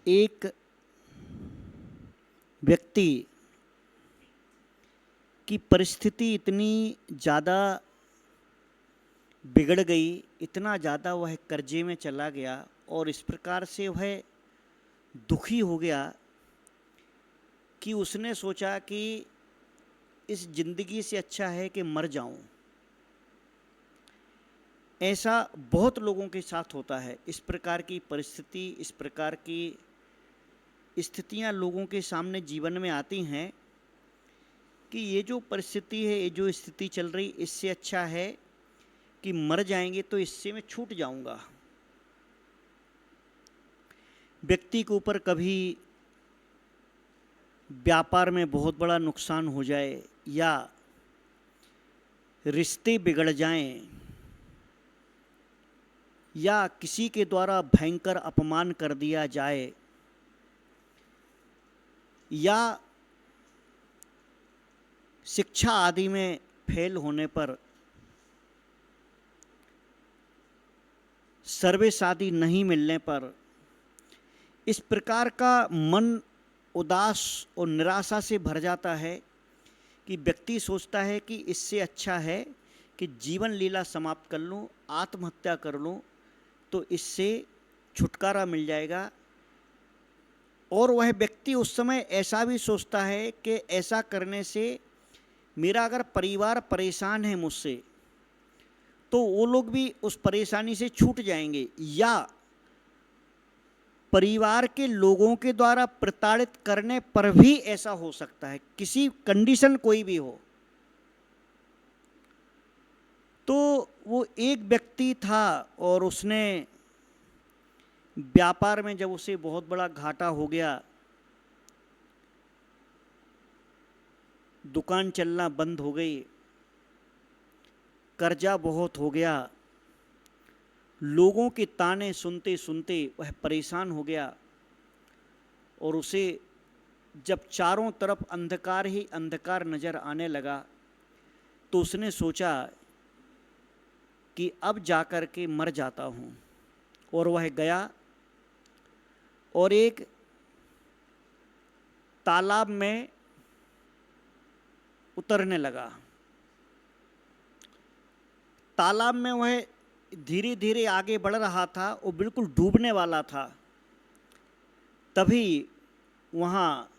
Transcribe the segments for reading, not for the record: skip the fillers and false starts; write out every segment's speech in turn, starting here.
एक व्यक्ति की परिस्थिति इतनी ज़्यादा बिगड़ गई, इतना ज़्यादा वह कर्जे में चला गया और इस प्रकार से वह दुखी हो गया कि उसने सोचा कि इस ज़िंदगी से अच्छा है कि मर जाऊं। ऐसा बहुत लोगों के साथ होता है। इस प्रकार की परिस्थिति, इस प्रकार की स्थितियां लोगों के सामने जीवन में आती हैं कि ये जो परिस्थिति है, ये जो स्थिति चल रही, इससे अच्छा है कि मर जाएंगे तो इससे मैं छूट जाऊंगा। व्यक्ति के ऊपर कभी व्यापार में बहुत बड़ा नुकसान हो जाए या रिश्ते बिगड़ जाएं या किसी के द्वारा भयंकर अपमान कर दिया जाए या शिक्षा आदि में फेल होने पर सर्विस आदि नहीं मिलने पर इस प्रकार का मन उदास और निराशा से भर जाता है कि व्यक्ति सोचता है कि इससे अच्छा है कि जीवन लीला समाप्त कर लूं, आत्महत्या कर लूं, तो इससे छुटकारा मिल जाएगा। और वह व्यक्ति उस समय ऐसा भी सोचता है कि ऐसा करने से मेरा अगर परिवार परेशान है मुझसे तो वो लोग भी उस परेशानी से छूट जाएंगे, या परिवार के लोगों के द्वारा प्रताड़ित करने पर भी ऐसा हो सकता है, किसी कंडीशन कोई भी हो। तो वो एक व्यक्ति था और उसने व्यापार में जब उसे बहुत बड़ा घाटा हो गया, दुकान चलना बंद हो गई, कर्जा बहुत हो गया, लोगों के ताने सुनते सुनते वह परेशान हो गया और उसे जब चारों तरफ अंधकार ही अंधकार नजर आने लगा तो उसने सोचा कि अब जाकर के मर जाता हूं। और वह गया और एक तालाब में उतरने लगा। तालाब में वह धीरे धीरे आगे बढ़ रहा था, वो बिल्कुल डूबने वाला था। तभी वहाँ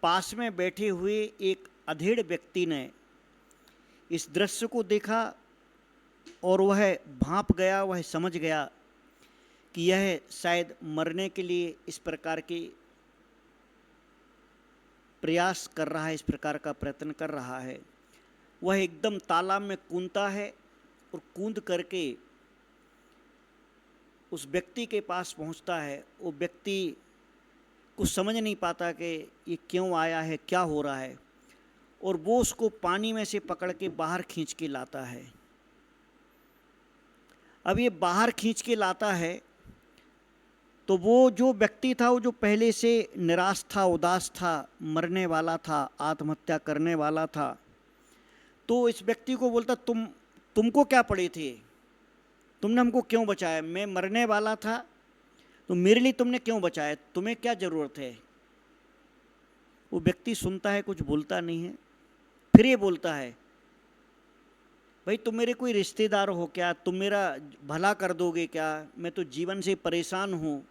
पास में बैठे हुए एक अधेड़ व्यक्ति ने इस दृश्य को देखा और वह भांप गया, वह समझ गया कि यह शायद मरने के लिए इस प्रकार के प्रयास कर रहा है, इस प्रकार का प्रयत्न कर रहा है। वह एकदम तालाब में कूदता है और कूद करके उस व्यक्ति के पास पहुंचता है। वो व्यक्ति कुछ समझ नहीं पाता कि ये क्यों आया है, क्या हो रहा है, और वो उसको पानी में से पकड़ के बाहर खींच के लाता है। अब ये बाहर खींच के लाता है तो वो जो व्यक्ति था, वो जो पहले से निराश था, उदास था, मरने वाला था, आत्महत्या करने वाला था, तो इस व्यक्ति को बोलता, तुमको क्या पड़ी थी, तुमने हमको क्यों बचाया, मैं मरने वाला था तो मेरे लिए तुमने क्यों बचाया, तुम्हें क्या ज़रूरत है। वो व्यक्ति सुनता है, कुछ बोलता नहीं है। फिर ये बोलता है, भाई तुम मेरे कोई रिश्तेदार हो क्या, तुम मेरा भला कर दोगे क्या, मैं तो जीवन से परेशान हूँ,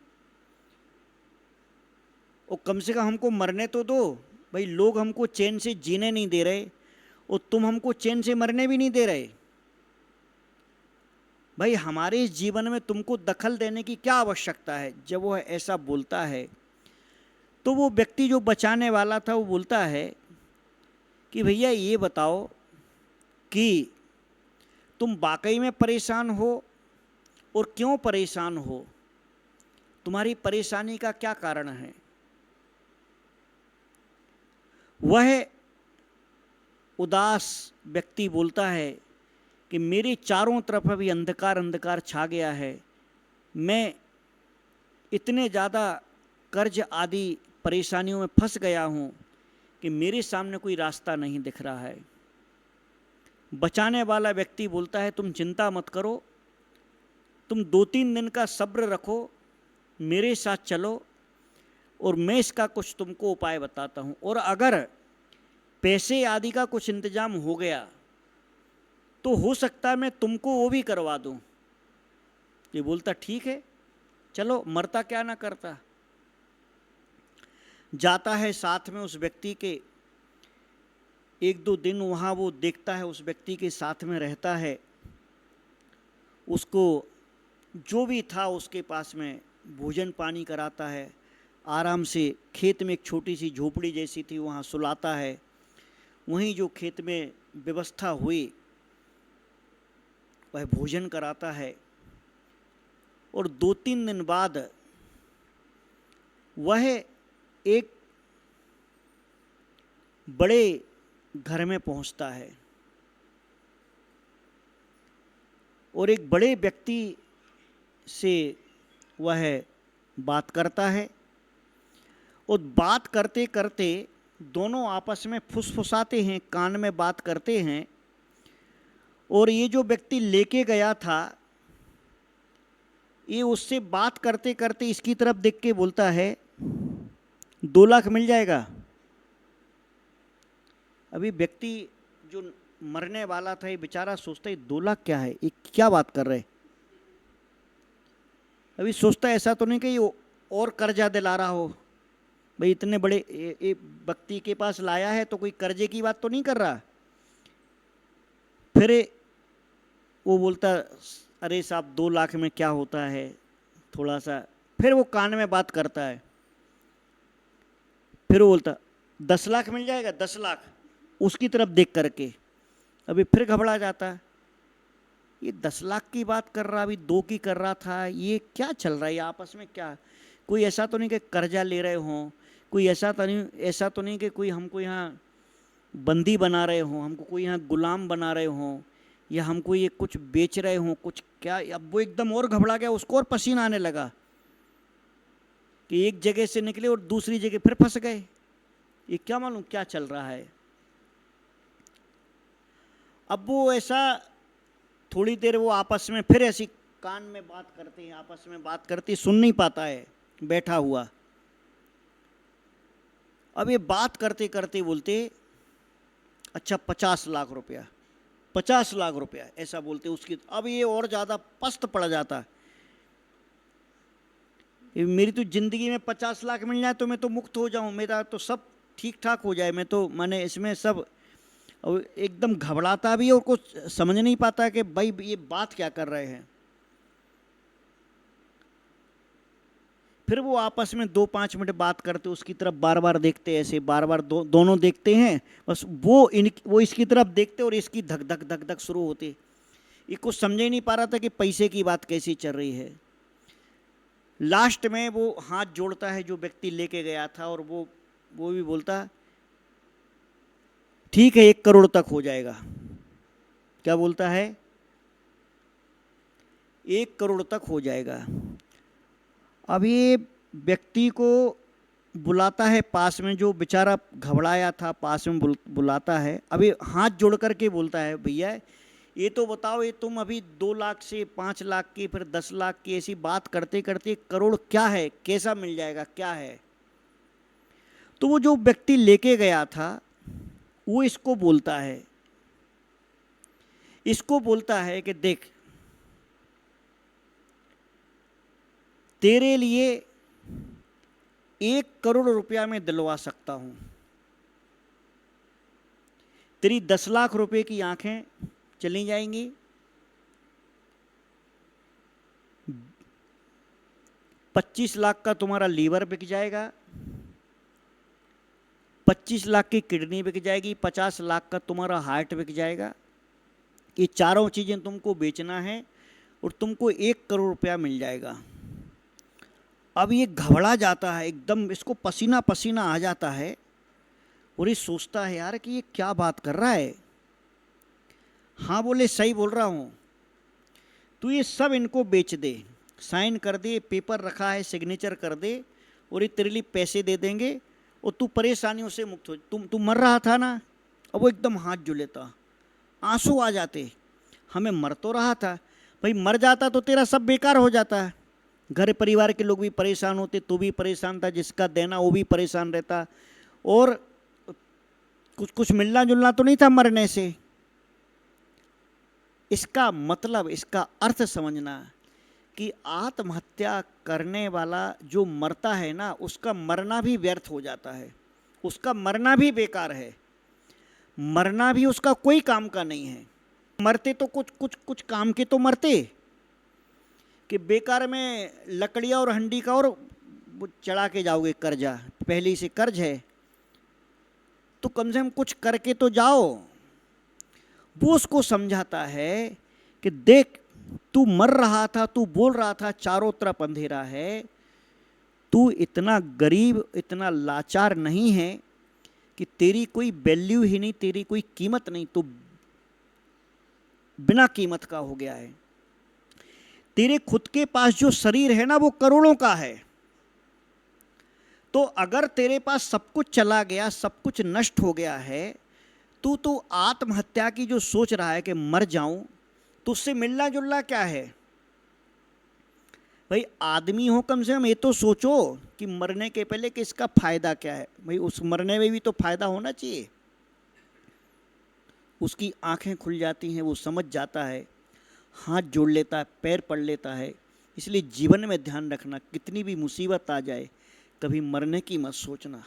और कम से कम हमको मरने तो दो। भाई लोग हमको चैन से जीने नहीं दे रहे और तुम हमको चैन से मरने भी नहीं दे रहे। भाई हमारे इस जीवन में तुमको दखल देने की क्या आवश्यकता है। जब वह ऐसा बोलता है तो वो व्यक्ति जो बचाने वाला था वो बोलता है कि भैया ये बताओ कि तुम वाकई में परेशान हो और क्यों परेशान हो, तुम्हारी परेशानी का क्या कारण है। वह उदास व्यक्ति बोलता है कि मेरे चारों तरफ अभी अंधकार अंधकार छा गया है, मैं इतने ज़्यादा कर्ज आदि परेशानियों में फंस गया हूँ कि मेरे सामने कोई रास्ता नहीं दिख रहा है। बचाने वाला व्यक्ति बोलता है, तुम चिंता मत करो, तुम 2-3 दिन का सब्र रखो, मेरे साथ चलो और मैं इसका कुछ तुमको उपाय बताता हूँ, और अगर पैसे आदि का कुछ इंतजाम हो गया तो हो सकता है मैं तुमको वो भी करवा दूँ। ये बोलता ठीक है चलो, मरता क्या ना करता। जाता है साथ में उस व्यक्ति के, 1-2 दिन वहाँ वो देखता है, उस व्यक्ति के साथ में रहता है, उसको जो भी था उसके पास में भोजन पानी कराता है, आराम से खेत में एक छोटी सी झोपड़ी जैसी थी वहाँ सुलाता है, वहीं जो खेत में व्यवस्था हुई वह भोजन कराता है। और 2-3 दिन बाद वह एक बड़े घर में पहुंचता है और एक बड़े व्यक्ति से वह बात करता है, और बात करते करते दोनों आपस में फुसफुसाते हैं, कान में बात करते हैं। और ये जो व्यक्ति लेके गया था, ये उससे बात करते करते इसकी तरफ देख के बोलता है 2 लाख मिल जाएगा। अभी व्यक्ति जो मरने वाला था ये बेचारा सोचता है 2 लाख क्या है, ये क्या बात कर रहे। अभी सोचता है ऐसा तो नहीं कि ये और कर्जा दिला रहा हो, भाई इतने बड़े व्यक्ति के पास लाया है तो कोई कर्जे की बात तो नहीं कर रहा। फिर वो बोलता अरे साहब 2 लाख में क्या होता है, थोड़ा सा। फिर वो कान में बात करता है, फिर वो बोलता 10 लाख मिल जाएगा, 10 लाख उसकी तरफ देख करके। अभी फिर घबरा जाता है, ये 10 लाख की बात कर रहा, अभी 2 की कर रहा था, ये क्या चल रहा है, ये आपस में क्या, कोई ऐसा तो नहीं कि कर्जा ले रहे हों, कोई ऐसा तो नहीं कि कोई हमको यहाँ बंदी बना रहे हों, हमको कोई यहाँ गुलाम बना रहे हों, या हमको ये कुछ बेच रहे हों कुछ, क्या। अब वो एकदम और घबरा गया, उसको और पसीना आने लगा कि एक जगह से निकले और दूसरी जगह फिर फंस गए, ये क्या मालूम क्या चल रहा है। अब वो ऐसा थोड़ी देर वो आपस में फिर ऐसी कान में बात करते हैं, आपस में बात करते, सुन नहीं पाता है बैठा हुआ। अब ये बात करते करते बोलते अच्छा 50 लाख रुपया, 50 लाख रुपया ऐसा बोलते उसकी। अब ये और ज़्यादा पस्त पड़ जाता, मेरी तो ज़िंदगी में 50 लाख मिल जाए तो मैं तो मुक्त हो जाऊं, मेरा तो सब ठीक ठाक हो जाए, मैं तो मैंने इसमें सब। और एकदम घबराता भी और कुछ समझ नहीं पाता कि भाई ये बात क्या कर रहे हैं। फिर वो आपस में 2-5 मिनट बात करते, उसकी तरफ बार बार देखते, ऐसे बार बार दोनों देखते हैं, बस वो इसकी तरफ देखते और इसकी धक धक धक धक शुरू होती। ये कुछ समझ ही नहीं पा रहा था कि पैसे की बात कैसी चल रही है। लास्ट में वो हाथ जोड़ता है जो व्यक्ति लेके गया था, और वो भी बोलता ठीक है 1 करोड़ तक हो जाएगा। क्या बोलता है? 1 करोड़ तक हो जाएगा। अब ये व्यक्ति को बुलाता है पास में, जो बेचारा घबराया था, पास में बुलाता है। अभी हाथ जोड़ करके बोलता है भैया ये तो बताओ, ये तुम अभी 2 लाख से 5 लाख की, फिर 10 लाख की, ऐसी बात करते करते 1 करोड़ क्या है, कैसा मिल जाएगा, क्या है। तो वो जो व्यक्ति लेके गया था वो इसको बोलता है कि देख तेरे लिए 1 करोड़ रुपया मैं दिलवा सकता हूं। तेरी 10 लाख रुपए की आंखें चली जाएंगी, 25 लाख का तुम्हारा लीवर बिक जाएगा, 25 लाख की किडनी बिक जाएगी, 50 लाख का तुम्हारा हार्ट बिक जाएगा। ये चारों चीजें तुमको बेचना है और तुमको 1 करोड़ रुपया मिल जाएगा। अब ये घबरा जाता है एकदम, इसको पसीना पसीना आ जाता है और ये सोचता है यार कि ये क्या बात कर रहा है। हाँ बोले सही बोल रहा हूँ, तू ये सब इनको बेच दे, साइन कर दे, पेपर रखा है सिग्नेचर कर दे, और ये तेरे लिए पैसे दे देंगे और तू परेशानियों से मुक्त हो। तू मर रहा था ना। अब वो एकदम हाथ जो लेता, आंसू आ जाते, हमें मर तो रहा था भाई, मर जाता तो तेरा सब बेकार हो जाता है, घर परिवार के लोग भी परेशान होते, तो भी परेशान था, जिसका देना वो भी परेशान रहता, और कुछ कुछ मिलना जुलना तो नहीं था मरने से। इसका मतलब, इसका अर्थ समझना कि आत्महत्या करने वाला जो मरता है ना, उसका मरना भी व्यर्थ हो जाता है, उसका मरना भी बेकार है, मरना भी उसका कोई काम का नहीं है। मरते तो कुछ कुछ कुछ काम के तो मरते, कि बेकार में लकड़ियाँ और हंडी का और चढ़ा के जाओगे कर्जा, पहले से कर्ज है, तो कम से कम कुछ करके तो जाओ। वो उसको समझाता है कि देख, तू मर रहा था, तू बोल रहा था चारों तरफ अंधेरा है, तू इतना गरीब, इतना लाचार नहीं है कि तेरी कोई वैल्यू ही नहीं, तेरी कोई कीमत नहीं, तो बिना कीमत का हो गया है। तेरे खुद के पास जो शरीर है ना, वो करोड़ों का है। तो अगर तेरे पास सब कुछ चला गया, सब कुछ नष्ट हो गया है, तू आत्महत्या की जो सोच रहा है कि मर जाऊं, तो उससे मिलना जुलना क्या है भाई? आदमी हो, कम से कम ये तो सोचो कि मरने के पहले कि इसका फायदा क्या है भाई। उस मरने में भी तो फायदा होना चाहिए। उसकी आंखें खुल जाती हैं, वो समझ जाता है, हाथ जोड़ लेता है, पैर पड़ लेता है। इसलिए जीवन में ध्यान रखना, कितनी भी मुसीबत आ जाए, कभी मरने की मत सोचना।